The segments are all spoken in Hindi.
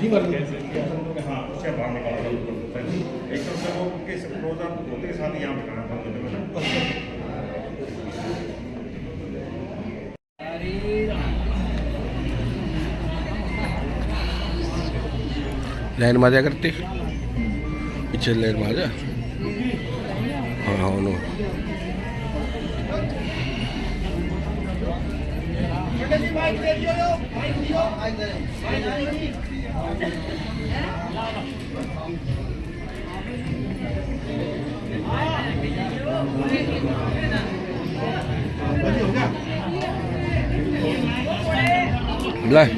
हाँ उससे बाहर निकालना एकदम से वो उनके रोजा होते के साथ यहाँ बिठाना था लाइन माजा करते पीछे लाइन माजा हाँ हाँ no Lai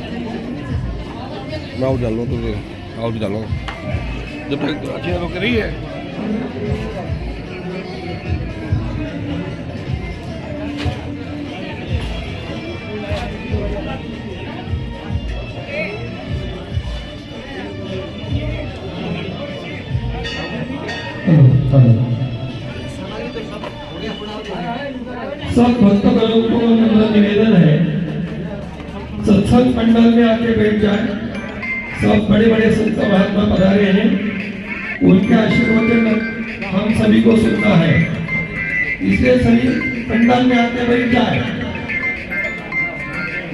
mau jalan tuh mau di jalan jep aja lo kiri ya सब भक्तगणों को नम्र निवेदन है सत्संग पंडाल में आके बैठ जाए। सब बड़े बड़े संत महात्मा पधारे हैं, उनके आशीर्वचन हम सभी को सुनना है, इसलिए सभी पंडाल में आके बैठ जाए।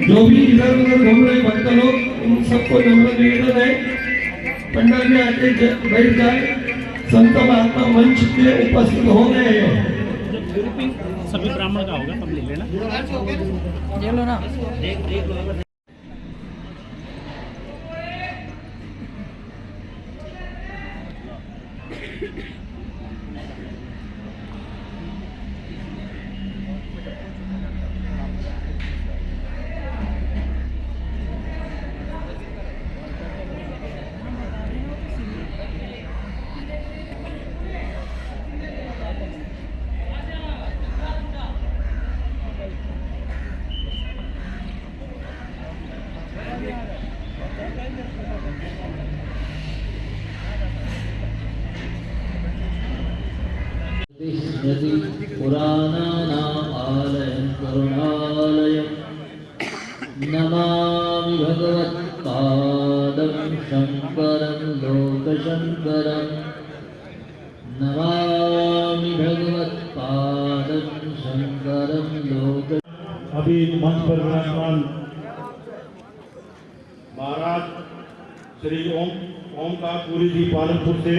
जो भी इधर उधर घूम रहे भक्त लोग उन सबको नम्र निवेदन है पंडाल में आके बैठ जाए। संत महात्मा मंच पे उपस्थित हो गए हैं। सभी ब्राह्मण का होगा, तब ले लेना। ले लो ना। देख लो। स्मृति पुराणानामालयं करुणालयं नमामि भगवत्पादं शङ्करं लोकशङ्करं नमामि भगवत्पादं शङ्करं लोक। अभी मंच पर विराजमान महाराज श्री ओमकार पुरी जी पालनपुर से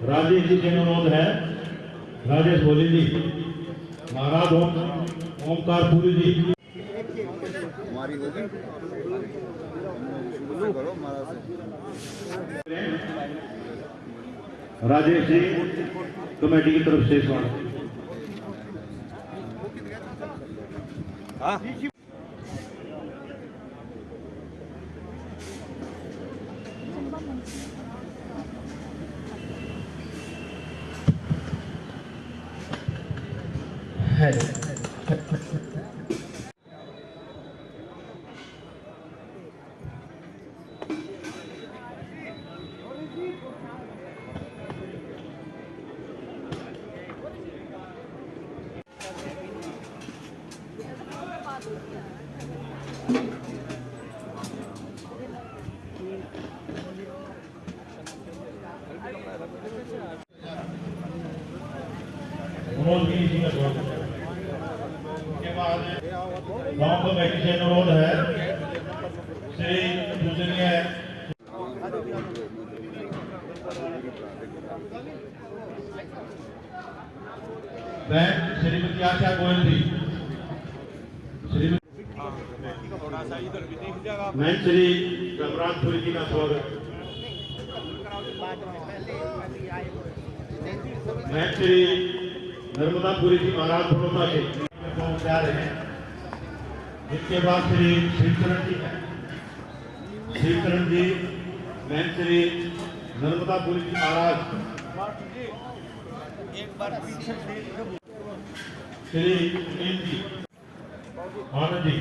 राजेश जी के अनुरोध है। राजेश बोली जी महाराज ओमकार पुरी जी हमारी होगी राजेश जी कमेटी की तरफ से स्वागत है। गांव कमेटी से अनुरोध है श्री पूजनीय बहन श्रीमती आशा गोयल जी मैं श्री रमराजपुरी जी का स्वागत मैं श्री नर्मदापुरी जी महाराज बड़ौदा के जा रहे हैं। इसके बाद श्री श्रीचरण जी मैं श्री नर्मदापुरी जी महाराज श्री सुनील जी आनंद जी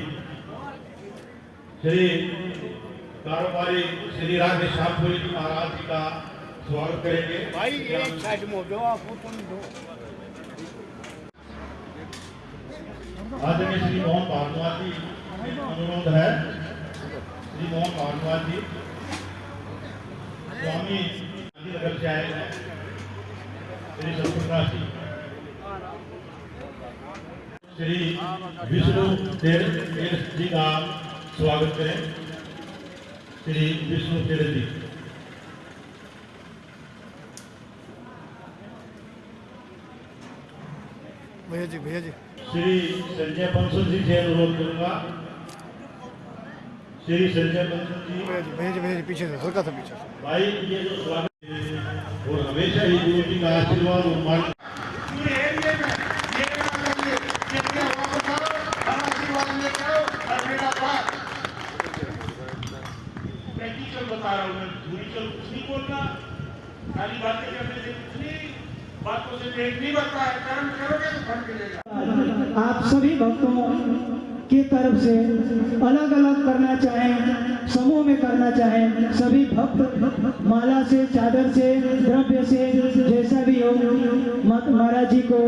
श्री कारोबारी श्री राधेश्यामपुरी जी महाराज जी का स्वागत करेंगे। भाई एक साइड में हो जाओ आप आदरणीय श्री मोहन भारद्वाज जी अनुरोध है। श्री मोहन भारद्वाज जी स्वामी गांधीनगर से आए हैं श्री सत्यप्रकाश जी, श्री विष्णु तेर जी का स्वागत करें। श्री विष्णु तेर जी, भैया जी श्री संजय बंसल जी से अनुरोध करूंगा। श्री संजय बंसल जी, भैया जी पीछे से, हल्का सा पीछे से। भाई ये जो स्वागत है और hमेशा ही गुरु जी का आशीर्वाद और मान प्रैक्टिकल बता रहा हूँ मैं, थ्योरिकल कुछ नहीं बोलना, खाली बातें करने से कुछ नहीं, बातों से पेट नहीं भरता है, कर्म करोगे तो फल मिलेगा। आप सभी भक्तों की तरफ से अलग अलग करना चाहें, समूह में करना चाहें, सभी भक्त माला से, चादर से, द्रव्य से, जैसा भी हो, महाराज जी को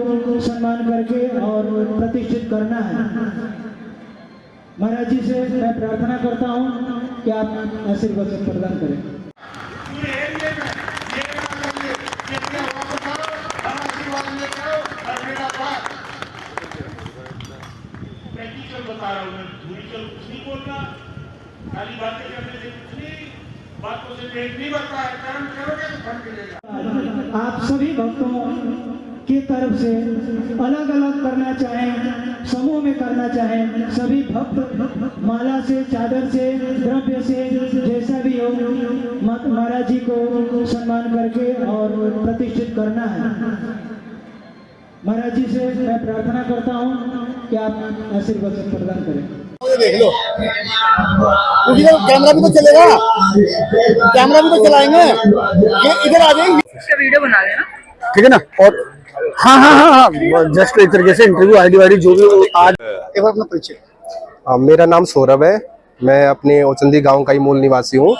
सम्मान करके और प्रतिष्ठित करना है। महाराज जी से मैं प्रार्थना करता हूँ कि आप आशीर्वाद प्रदान करें। प्रैक्टिकल बता रहा हूँ मैं, थ्योरिकल कुछ नहीं बोलना, खाली बातें करने से कुछ नहीं, बातों से पेट नहीं भरता है, कर्म करोगे तो फल मिलेगा। आप सभी भक्तों की तरफ से अलग अलग करना चाहें, समूह में करना चाहें, सभी भक्त माला से, चादर से, द्रव्य से, जैसा भी हो, महाराज जी को सम्मान करके और प्रतिष्ठित करना है। महाराज जी से मैं प्रार्थना करता हूँ कि आप आशीर्वाद प्रदान करें। देख लो, क्योंकि कैमरा भी तो चलेगा, कैमरा भी तो चलाएंगे, ये इधर आ जाएंगे, वीडियो बना लेना, ठीक है ना। और हाँ, जस्ट एक तरीके से इंटरव्यू आईडी जो भी आज। एक बार अपना परिचय। मेरा नाम सौरभ है, मैं अपने ओचंदी गांव का ही मूल निवासी हूँ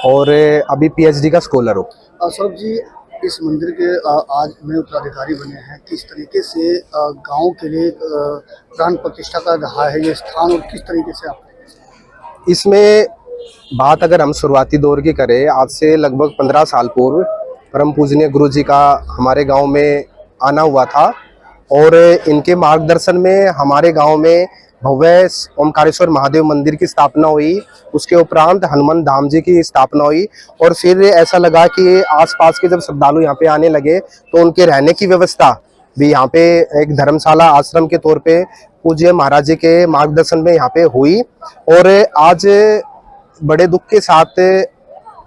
और अभी पीएचडी का स्कॉलर हूँ। सौरभ जी, इस मंदिर के आज नए उत्तराधिकारी बने हैं, किस तरीके से गांव के लिए प्राण प्रतिष्ठा कर रहा है ये स्थान, और किस तरीके से आप इसमें बात अगर हम शुरुआती दौर की करें, आज से लगभग 15 साल पूर्व परम पूजनीय गुरु जी का हमारे गांव में आना हुआ था और इनके मार्गदर्शन में हमारे गांव में भव्य ओमकारेश्वर महादेव मंदिर की स्थापना हुई। उसके उपरांत हनुमान धाम जी की स्थापना हुई और फिर ऐसा लगा कि आसपास के जब श्रद्धालु यहाँ पे आने लगे तो उनके रहने की व्यवस्था भी यहाँ पे एक धर्मशाला आश्रम के तौर पे पूज्य महाराज जी के मार्गदर्शन में यहाँ पे हुई। और आज बड़े दुख के साथ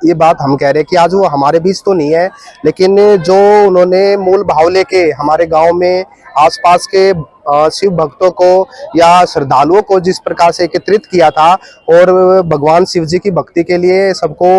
ये बात हम कह रहे हैं कि आज वो हमारे बीच तो नहीं है, लेकिन जो उन्होंने मूल भाव लेके हमारे गांव में आसपास के शिव भक्तों को या श्रद्धालुओं को जिस प्रकार से एकत्रित किया था और भगवान शिव जी की भक्ति के लिए सबको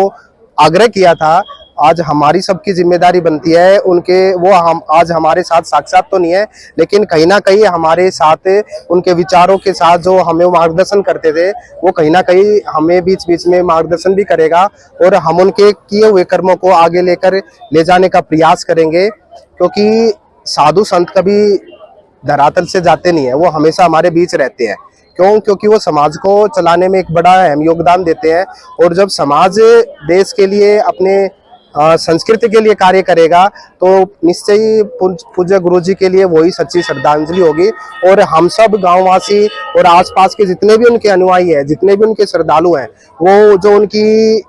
आग्रह किया था, आज हमारी सबकी जिम्मेदारी बनती है उनके, वो हम आज हमारे साथ साक्षात तो नहीं है लेकिन कहीं ना कहीं हमारे साथ उनके विचारों के साथ जो हमें मार्गदर्शन करते थे वो कहीं ना कहीं हमें बीच बीच में मार्गदर्शन भी करेगा और हम उनके किए हुए कर्मों को आगे लेकर ले जाने का प्रयास करेंगे। क्योंकि साधु संत कभी धरातल से जाते नहीं है, वो हमेशा हमारे बीच रहते हैं। क्यों? क्योंकि वो समाज को चलाने में एक बड़ा अहम योगदान देते हैं और जब समाज देश के लिए, अपने संस्कृति के लिए कार्य करेगा तो निश्चय ही पूज्य गुरु जी के लिए वही सच्ची श्रद्धांजलि होगी। और हम सब गांववासी और आसपास के जितने भी उनके अनुयायी हैं, जितने भी उनके श्रद्धालु हैं, वो जो उनकी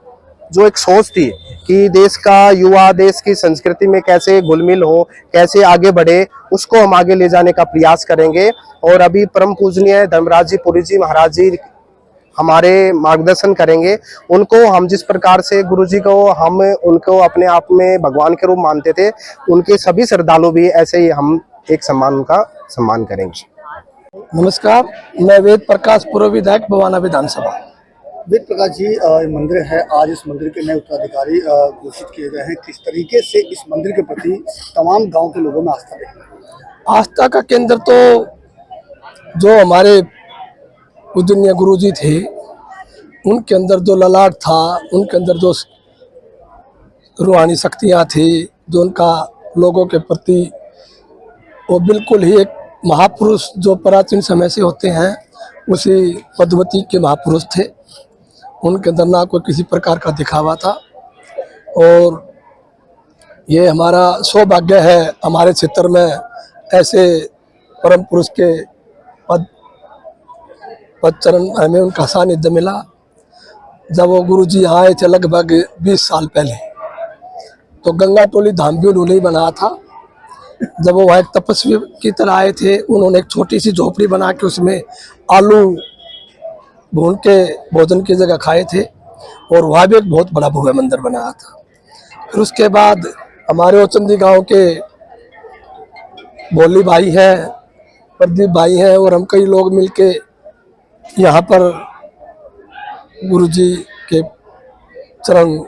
जो एक सोच थी कि देश का युवा देश की संस्कृति में कैसे घुल-मिल हो, कैसे आगे बढ़े, उसको हम आगे ले जाने का प्रयास करेंगे। और अभी परम पूजनीय धर्मराज जी पुरी जी महाराज जी हमारे मार्गदर्शन करेंगे। उनको हम जिस प्रकार से गुरु जी को हम उनको अपने आप में भगवान के रूप मानते थे, उनके सभी श्रद्धालु भी ऐसे ही हम एक सम्मान, उनका सम्मान करेंगे। नमस्कार, मैं वेद प्रकाश पूर्व विधायक बवाना विधानसभा। वेद प्रकाश जी, मंदिर है, आज इस मंदिर के नए उत्तराधिकारी घोषित किए गए हैं, किस तरीके से इस मंदिर के प्रति तमाम गांव के लोगों में आस्था है? आस्था का केंद्र तो जो हमारे पूजनीय गुरु जी थे, उनके अंदर जो ललाट था, उनके अंदर जो रूहानी शक्तियाँ थी, जो उनका लोगों के प्रति वो बिल्कुल ही एक महापुरुष जो प्राचीन समय से होते हैं उसी पद्धति के महापुरुष थे। उनके अंदर ना कोई किसी प्रकार का दिखावा था और ये हमारा सौभाग्य है हमारे क्षेत्र में ऐसे परम पुरुष के पद चरण हमें उनका सानिध्य मिला। जब वो गुरुजी यहाँ आए थे लगभग 20 साल पहले, तो गंगा टोली धाम भी उन्होंने ही बनाया था। जब वो वहाँ एक तपस्वी की तरह आए थे, उन्होंने एक छोटी सी झोपड़ी बना के उसमें आलू भून के भोजन की जगह खाए थे, और वहाँ भी एक बहुत बड़ा भव्य मंदिर बनाया था। फिर उसके बाद हमारे ओचंदी गांव के भोली भाई हैं, प्रदीप भाई हैं, और हम कई लोग मिलके यहाँ पर गुरुजी के चरण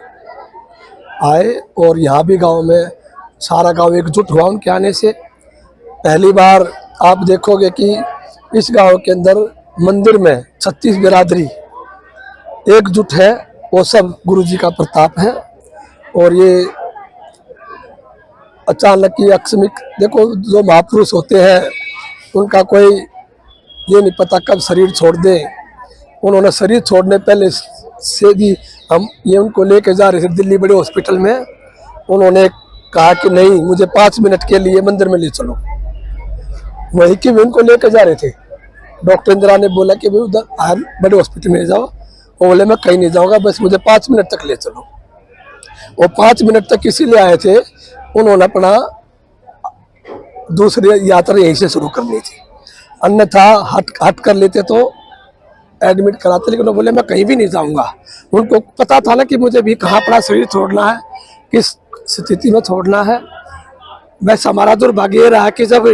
आए, और यहाँ भी गांव में सारा गांव एकजुट हुआ उनके आने से। पहली बार आप देखोगे कि इस गांव के अंदर मंदिर में 36 बिरादरी एकजुट है, वो सब गुरुजी का प्रताप है। और ये अचानक की आकस्मिक, देखो जो महापुरुष होते हैं उनका कोई ये नहीं पता कब शरीर छोड़ दे। उन्होंने शरीर छोड़ने पहले से भी हम ये उनको लेके जा रहे थे दिल्ली बड़े हॉस्पिटल में। उन्होंने कहा कि नहीं, मुझे 5 मिनट के लिए मंदिर में ले चलो। वही कि वे उनको लेके जा रहे थे। डॉक्टर इंदिरा ने बोला कि भाई उधर बड़े हॉस्पिटल में ले जाओ। वो बोले मैं कहीं नहीं जाऊँगा, बस मुझे 5 मिनट तक ले चलो। वो 5 मिनट तक इसीलिए आए थे, उन्होंने अपना दूसरी यात्रा यहीं से शुरू करनी थी, अन्यथा हट कर लेते तो एडमिट कराते। लेकिन वो बोले मैं कहीं भी नहीं जाऊंगा। उनको पता था ना कि मुझे भी कहाँ अपना शरीर छोड़ना है, किस स्थिति में छोड़ना है। बस हमारा दुर्भाग्य ये रहा कि जब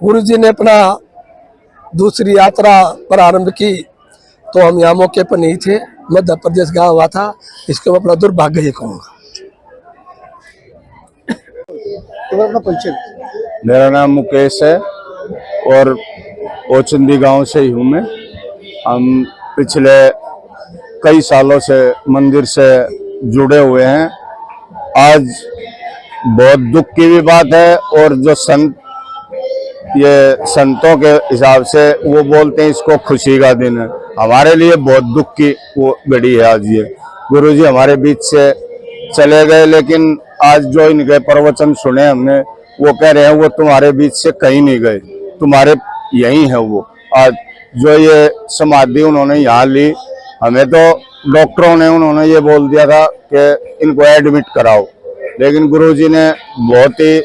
गुरुजी ने अपना दूसरी यात्रा प्रारंभ की तो हम यहाँ मौके पर नहीं थे, मध्य प्रदेश गया हुआ था। इसको मैं अपना दुर्भाग्य ही कहूँगा। अपना परिचय। मेरा नाम मुकेश है और ओचंदी गांव से ही हूँ मैं। हम पिछले कई सालों से मंदिर से जुड़े हुए हैं। आज बहुत दुख की भी बात है, और जो ये संतों के हिसाब से वो बोलते हैं इसको खुशी का दिन है, हमारे लिए बहुत दुख की वो घड़ी है आज। ये गुरुजी हमारे बीच से चले गए, लेकिन आज जो इनके प्रवचन सुने हमने, वो कह रहे हैं वो तुम्हारे बीच से कहीं नहीं गए, तुम्हारे यहीं है वो। आज जो ये समाधि उन्होंने यहाँ ली, हमें तो डॉक्टरों ने उन्होंने ये बोल दिया था कि इनको एडमिट कराओ, लेकिन गुरुजी ने बहुत ही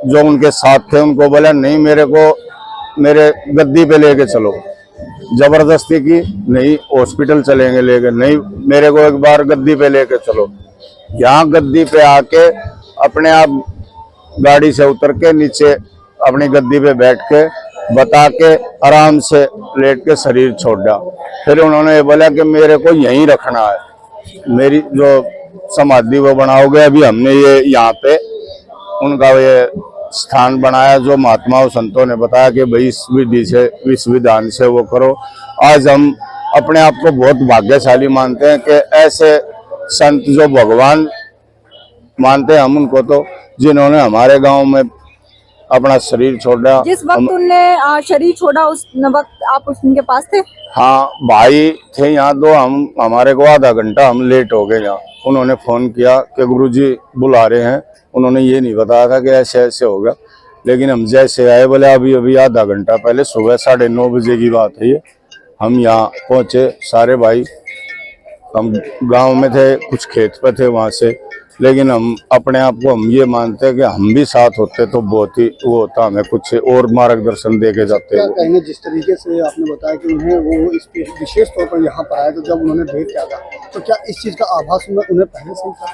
जो उनके साथ थे उनको बोला नहीं, मेरे को मेरे गद्दी पे लेके चलो। जबरदस्ती की, नहीं हॉस्पिटल चलेंगे लेके, नहीं मेरे को एक बार गद्दी पे लेके चलो। यहाँ गद्दी पे आके अपने आप गाड़ी से उतर के नीचे अपनी गद्दी पे बैठ के बता के आराम से लेट के शरीर छोड़ दिया। फिर उन्होंने ये बोला कि मेरे को यहीं रखना है, मेरी जो समाधि वो बनाओगे। अभी हमने ये यहाँ पे उनका ये स्थान बनाया जो महात्माओं संतों ने बताया कि भाई इस विधि से, इस विधान से वो करो। आज हम अपने आप को बहुत भाग्यशाली मानते हैं कि ऐसे संत जो भगवान मानते हैं हम उनको, तो जिन्होंने हमारे गांव में अपना शरीर छोड़ा। जिस वक्त उनने शरीर छोड़ा उस वक्त आप उनके पास थे? हाँ, भाई थे यहाँ दो। हमारे को आधा घंटा हम लेट हो गए यहाँ। उन्होंने फोन किया कि गुरुजी बुला रहे हैं। उन्होंने ये नहीं बताया था कि ऐसे ऐसे होगा, लेकिन हम जैसे आए बोले अभी आधा घंटा पहले, सुबह 9:30 बजे की बात है ये, हम यहाँ पहुँचे। सारे भाई हम गांव में थे, कुछ खेत पे थे वहाँ से, लेकिन हम अपने आप को हम ये मानते हैं कि हम भी साथ होते तो बहुत ही वो होता, हमें कुछ और मार्गदर्शन दे के जाते। क्या कहेंगे, जिस तरीके से आपने बताया कि उन्हें वो इस विशेष तौर पर यहाँ पर आए, तो जब उन्होंने भेंट किया था तो क्या इस चीज़ का आभास उन्हें पहले से ही था?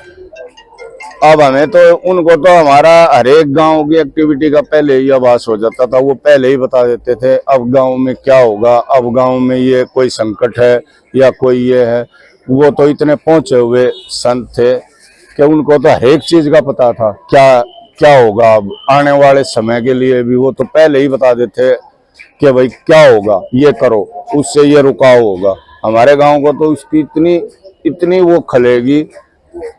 अब हमें तो उनको तो हमारा हर एक गाँव की एक्टिविटी का पहले ही आभास हो जाता था, वो पहले ही बता देते थे अब गाँव में क्या होगा, अब गाँव में ये कोई संकट है या कोई ये है। वो तो इतने पहुंचे हुए संत थे कि उनको तो हर एक चीज का पता था क्या होगा अब आने वाले समय के लिए भी। वो तो पहले ही बता देते कि भाई क्या होगा, ये करो, उससे ये रुकाव होगा। हमारे गांव को तो उसकी इतनी वो खलेगी,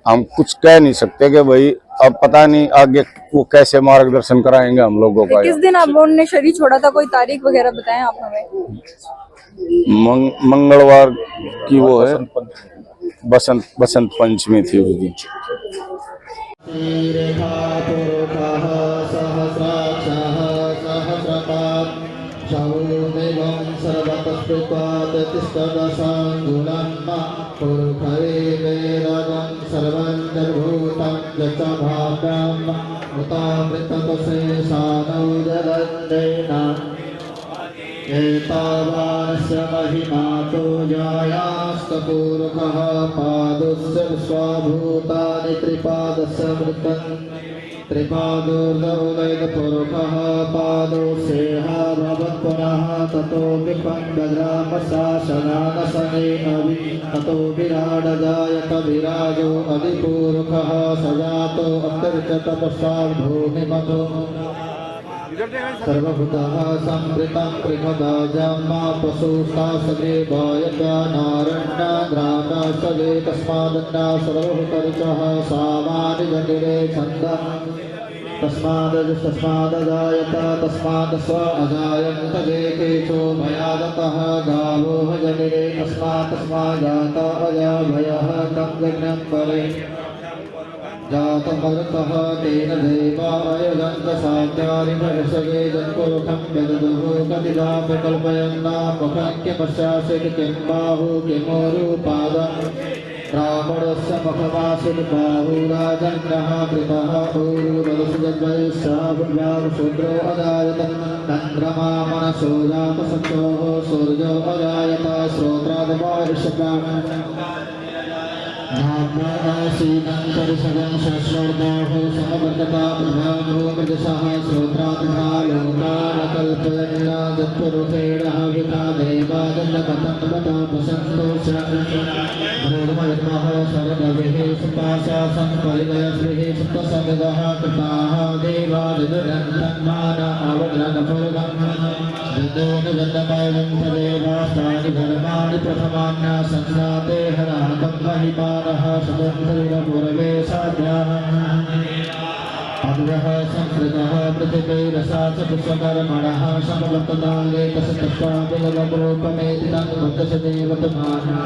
हम कुछ कह नहीं सकते कि भाई अब पता नहीं आगे वो कैसे मार्गदर्शन कराएंगे हम लोगों का। किस दिन आप उन्होंने शरीर छोड़ा था, कोई तारीख वगैरह बताएं आप हमें? मंगलवार की वो है, बसंत पंचमी थी उस दिन। एतावानस्य महिमातो जायास्तपूर्वकः पादस्य स्वाभूतानि त्रिपादस्य मृतं त्रिपादोर्धोदयपुरुषः पादो सेहा भवत् पुनः ततो विपण्डग्रामशासनानसनेन ततो विराडजायत विराजो अधिपूरुषः सजातो अन्तर्चतपस्सात् भूमिमतो सर्वभूतः संवृतं त्रिपदाजमा पशुस्ता सदेवायता नारण्या ग्रामा सदे तस्मादन्ना सर्वभूतरिचः सामानिजनिरे छन्दः तस्मादजायत तस्मात् स्व अजायन्त केचो मया दत्तः गावो जनिरे तस्मात् जाता अजाभयः तं जज्ञं परे जातमरुतः तेन देवायजन्तसाध्यारिभसगे जन्पुरुखं व्यददुः कतिदापि कल्पयन्नामुखं किं बाहु किमोरुपादं रावणस्य मुखमासीत् बाहुराजन्यः कृतः ऊरुदशूद्रो अजायत चन्द्रमा मनसो जातसचोः सूर्यो अजायत श्रोत्रादवारिषप्राणः नामसीदन्तरिषदं शश्वर्दाः समवर्तता भूमृदशः श्रोत्रात्मालोकानकल्पयन्ना जत्पुरुषेणः विता देवादन्दकथन्तपसन्तोषमः शरदभिः सुपाशा सम्परिदयश्रीः सुप्तसविदः कृताः देवादिदुरन्तन्मान अवग्रहपुरुगम् विदोनिवन्दमयं तदेवास्तानि धर्माणि प्रथमान्या संसाते हराहतं महिमानः सदन्तरिरपूर्वे साध्याः अग्रह संस्कृतः पृथिवीरसा च विश्वकर्मणः समवर्तताङ्गे तस्यत्वाभिलवरूपमेति तन्मुक्तसदेवतमानः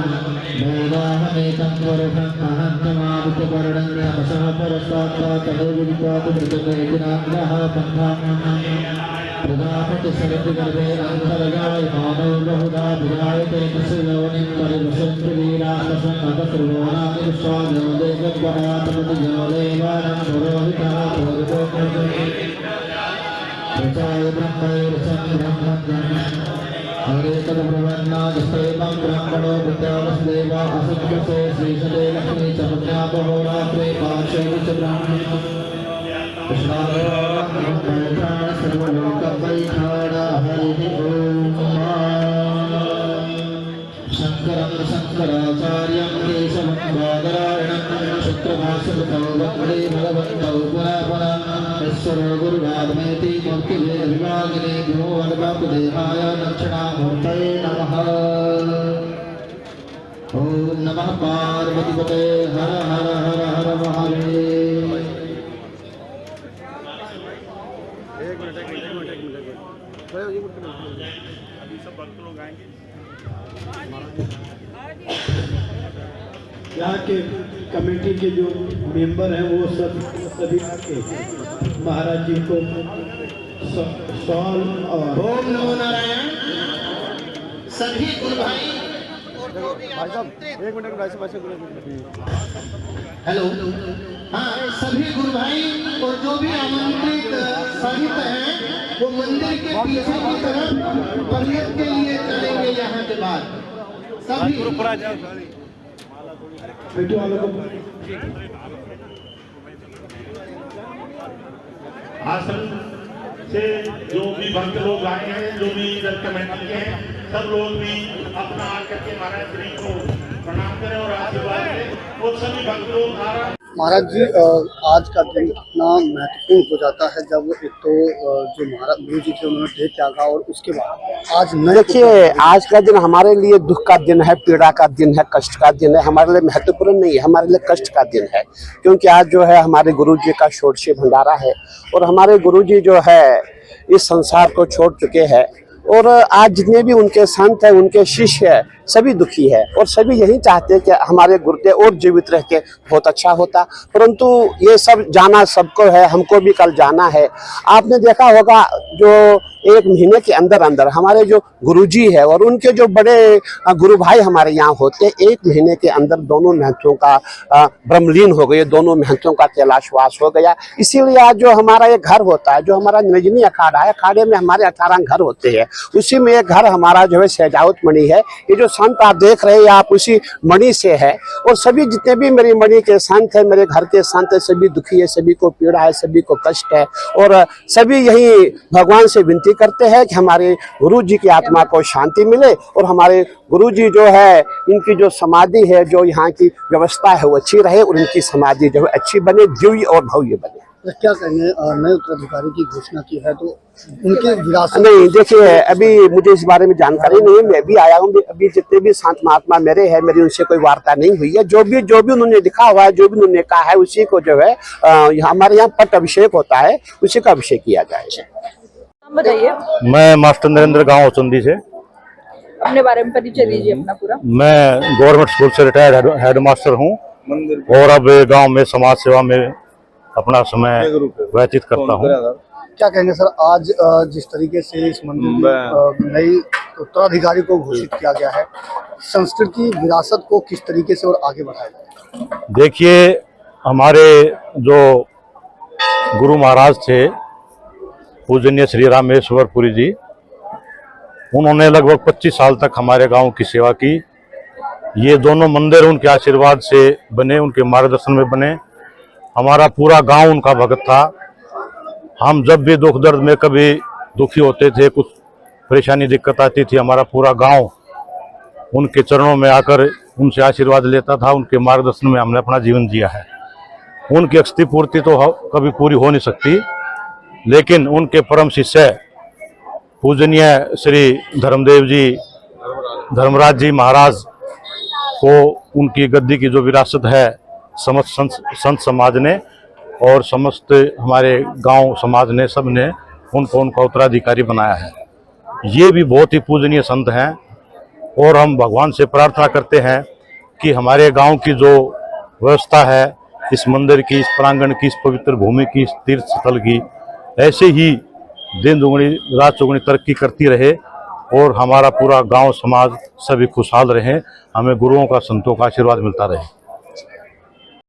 वेदाहमेतं वरुणम् अहन्तमादित्यवर्णं तपसः परस्तात् तदेविदित्वात् मृतमेति नाग्रह पन्थाः प्रदापति शरद्गर्भे अन्तर्गाय मानव बहुधा विरायते तस्योनिं परिवसन्ति वीरासं अतत्रिवोनानि विश्वाजो देवगणातमति जो देवानां पुरोहितः पूर्वो प्रचाय ब्रह्मैरसं ब्रह्मज्ञानं हरे तद्ब्रह्मन्नादस्तेवं ब्राह्मणो विद्यावसुदेवा असुद्यसे श्रीशदे लक्ष्मी च पुण्यापहोरात्रे पार्श्वे च ब्राह्मणः शंकरं शंकराचार्यं केशवं बादरायणं शुक्रभाष्यकृतौ वन्दे भगवन्तौ पुनः पुनः ईश्वरो गुरुरात्मेति मूर्तिभेदविभागिने गुरोर्वापुदेहाय दक्षिणामूर्तये नमः। ॐ नमः पार्वतीपते हर हर हर हर महादेव। अभी सब भक्त लोग आएंगे। यहाँ के कमेटी के जो मेंबर हैं वो सभी आके महाराज जी को सॉल और ओम नमो नारायण। सभी गुरु भाई भाई साहब एक मिनट हेलो, हाँ सभी गुरु भाई और जो भी आमंत्रित साहित्य हैं वो मंदिर के पीछे की तरफ परियत के लिए चलेंगे। यहाँ के बाद सभी बेटू वालों को आसन से जो भी भक्त लोग आए हैं, जो भी इधर कमेटी के हैं, सब लोग भी अपना आकर के महाराज श्री को प्रणाम करें और आशीर्वाद दें। वो सभी भक्त लोग महाराज जी आज का दिन इतना महत्वपूर्ण हो जाता है जब एक तो जो महाराज गुरु जी थे उन्होंने देह त्यागा और उसके बाद आज देखिए आज का दिन हमारे लिए दुख का दिन है, पीड़ा का दिन है, कष्ट का दिन है। हमारे लिए महत्वपूर्ण नहीं है, हमारे लिए कष्ट का दिन है, क्योंकि आज जो है हमारे गुरु जी का षोडशी भंडारा है और हमारे गुरु जी जो है इस संसार को छोड़ चुके हैं। और आज जितने भी उनके संत हैं, उनके शिष्य हैं, सभी दुखी है और सभी यही चाहते हैं कि हमारे गुरुदेव और जीवित रह के बहुत अच्छा होता, परंतु ये सब जाना सबको है, हमको भी कल जाना है। आपने देखा होगा जो 1 महीने के अंदर अंदर हमारे जो गुरुजी है और उनके जो बड़े गुरु भाई हमारे यहाँ होते, 1 महीने के अंदर दोनों महंतों का ब्रह्मलीन हो गए, दोनों महंतों का कैलाशवास हो गया। इसीलिए आज जो हमारा ये घर होता है, जो हमारा निर्जनी अखाड़ा है, अखाड़े में हमारे 18 घर होते हैं, उसी में एक घर हमारा जो है सहजावत मणि है। ये जो संत आप देख रहे हैं आप उसी मणि से है, और सभी जितने भी मेरी मणि के संत है, मेरे घर के संत है, सभी दुखी है, सभी को पीड़ा है, सभी को कष्ट है, और सभी यही भगवान से विनती करते हैं कि हमारे गुरु जी की आत्मा को शांति मिले और हमारे गुरु जी जो है इनकी जो समाधि है, जो यहाँ की व्यवस्था है वो अच्छी रहे और इनकी समाधि जो है अच्छी बने, दिव्य और भव्य बने। तो क्या कहेंगे, नए उत्तराधिकारी की घोषणा की है तो उनके विरासत नहीं, देखिए अभी मुझे इस बारे में जानकारी नहीं है, मैं भी आया हूँ, अभी जितने भी संत महात्मा मेरे हैं, मेरी उनसे कोई वार्ता नहीं हुई है। जो भी उन्होंने लिखा हुआ है, जो भी उन्होंने कहा है, उसी को जो है हमारे यहाँ पट अभिषेक होता है, उसी का अभिषेक किया जाएगा। बताइए। मैं मास्टर नरेंद्र गांव चंदी से। अपने बारे में परिचय दीजिए अपना पूरा। मैं गवर्नमेंट स्कूल से रिटायर्ड हेड मास्टर हूँ और अब गांव में समाज सेवा में अपना समय व्यतीत करता हूँ। क्या कहेंगे सर, आज जिस तरीके से इस मंदिर की नई उत्तराधिकारी को घोषित किया गया है, संस्कृति विरासत को किस तरीके से और आगे बढ़ाया जाए? देखिए, हमारे जो गुरु महाराज थे पूजनीय श्री रामेश्वर पुरी जी, उन्होंने लगभग 25 साल तक हमारे गांव की सेवा की। ये दोनों मंदिर उनके आशीर्वाद से बने, उनके मार्गदर्शन में बने। हमारा पूरा गांव उनका भगत था। हम जब भी दुख दर्द में कभी दुखी होते थे, कुछ परेशानी दिक्कत आती थी, हमारा पूरा गांव उनके चरणों में आकर उनसे आशीर्वाद लेता था। उनके मार्गदर्शन में हमने अपना जीवन जिया है। उनकी अक्षति पूर्ति तो कभी पूरी हो नहीं सकती, लेकिन उनके परम शिष्य पूजनीय श्री धर्मदेव जी, धर्मराज जी महाराज को उनकी गद्दी की जो विरासत है, समस्त संत समाज ने और समस्त हमारे गांव समाज ने, सब ने उनको उनका उत्तराधिकारी बनाया है। ये भी बहुत ही पूजनीय संत हैं और हम भगवान से प्रार्थना करते हैं कि हमारे गांव की जो व्यवस्था है, इस मंदिर की, इस प्रांगण की, इस पवित्र भूमि की, इस तीर्थ स्थल की, ऐसे ही दिन दुगनी रात चौगुनी तरक्की करती रहे और हमारा पूरा गांव समाज सभी खुशहाल रहे, हमें गुरुओं का, संतों का आशीर्वाद मिलता रहे।